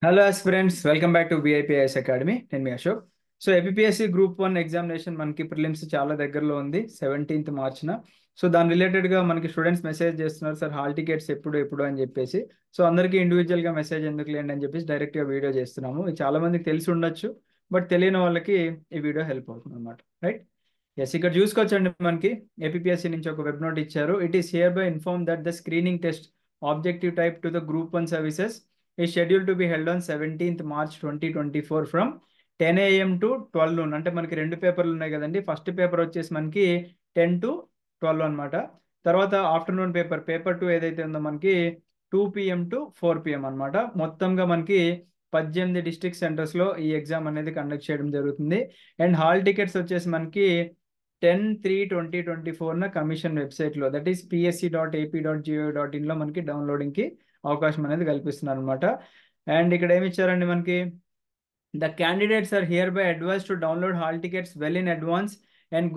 Hello friends, welcome back to V I P I S academy. నేను మీ Ashok. So APSC group 1 examination మనకి prelims చాలా దగ్గరలో ఉంది, 17th మార్చిన. సో దాని రిలేటెడ్గా మనకి స్టూడెంట్స్ మెసేజ్ చేస్తున్నారు, సార్ హాల్ టికెట్స్ ఎప్పుడు ఎప్పుడు అని చెప్పేసి. సో అందరికీ ఇండివిజువల్గా మెసేజ్ ఎందుకు లేండి అని చెప్పేసి డైరెక్ట్గా వీడియో చేస్తున్నాము. ఇది చాలా మందికి తెలిసి ఉండొచ్చు, బట్ తెలియని వాళ్ళకి ఈ వీడియో హెల్ప్ అవుతుంది అనమాట. రైట్? ఎస్, ఇక్కడ చూసుకోవచ్చండి. మనకి ఏపీఎస్సి నుంచి ఒక వెబ్ నోట్ ఇచ్చారు. It is here by inform that the screening test objective type to the group 1 services is scheduled to be held on 17th March 2024 from 10 AM to 12 noon. అంటే మనకి రెండు పేపర్లు ఉన్నాయి కదండి. ఫస్ట్ పేపర్ వచ్చేసి మనకి 10 to 12 అనమాట. తర్వాత ఆఫ్టర్నూన్ పేపర్ 2 ఏదైతే ఉందో మనకి 2 PM to 4 PM అనమాట. మొత్తంగా మనకి 18 డిస్ట్రిక్ట్ సెంటర్స్లో ఈ ఎగ్జామ్ అనేది కండక్ట్ చేయడం జరుగుతుంది. అండ్ హాల్ టికెట్స్ వచ్చేసి మనకి 10/3/2024 కమిషన్ వెబ్సైట్లో, దట్ ఈస్ psc.ap.go.in లో మనకి డౌన్లోడింగ్కి అవకాశం అనేది కల్పిస్తున్నారు అనమాట. అండ్ ఇక్కడ ఏమి ఇచ్చారండి మనకి, the candidates are hereby advise to download hall tickets well in advance and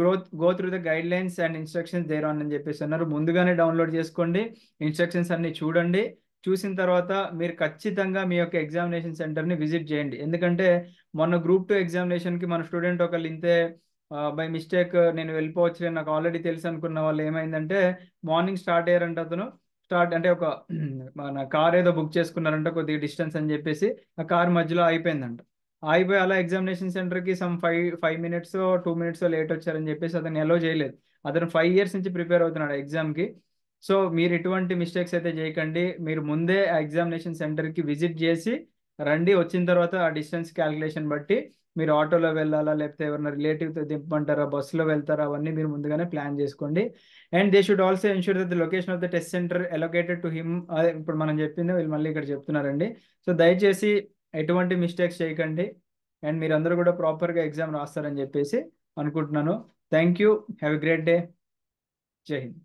go through the guidelines and instructions thereon అని చెప్పేసి అన్నారు. ముందుగానే డౌన్లోడ్ చేసుకోండి, ఇన్స్ట్రక్షన్స్ అన్ని చూడండి. చూసిన తర్వాత మీరు ఖచ్చితంగా మీ యొక్క ఎగ్జామినేషన్ సెంటర్ని విజిట్ చేయండి. ఎందుకంటే మొన్న గ్రూప్ 2 ఎగ్జామినేషన్కి మన స్టూడెంట్ ఒకళ్ళు ఇంతే బై మిస్టేక్ నేను వెళ్ళిపోవచ్చు నాకు ఆల్రెడీ తెలుసు అనుకున్న వాళ్ళు ఏమైందంటే, మార్నింగ్ స్టార్ట్ అయ్యారంట. అతను స్టార్ట్ అంటే ఒక మన కార్ ఏదో బుక్ చేసుకున్నారంట కొద్దిగా డిస్టెన్స్ అని చెప్పేసి, ఆ కార్ మధ్యలో అయిపోయిందంట. అయిపోయి అలా ఎగ్జామినేషన్ సెంటర్కి some five minutes 2 minutes late వచ్చారని చెప్పేసి అతను ఎలో చేయలేదు. అతను 5 years నుంచి ప్రిపేర్ అవుతున్నాడు ఎగ్జామ్కి. సో మీరు ఎటువంటి మిస్టేక్స్ అయితే చేయకండి. మీరు ముందే ఆ ఎగ్జామినేషన్ సెంటర్కి విజిట్ చేసి రండి. వచ్చిన తర్వాత ఆ డిస్టెన్స్ క్యాలిక్యులేషన్ బట్టి మీరు ఆటోలో వెళ్ళాలా, లేకపోతే ఎవరైనా రిలేటివ్తో దింపమంటారా, బస్సులో వెళ్తారా, అవన్నీ మీరు ముందుగానే ప్లాన్ చేసుకోండి. And they should also ensure that the location of the test centre allocated to him. అదే ఇప్పుడు మనం చెప్పింది వీళ్ళు మళ్ళీ ఇక్కడ చెప్తున్నారండి. సో దయచేసి ఎటువంటి మిస్టేక్స్ చేయకండి. అండ్ మీరందరూ కూడా ప్రాపర్గా ఎగ్జామ్ రాస్తారని చెప్పేసి అనుకుంటున్నాను. Thank you. Have a great day. జై హింద్.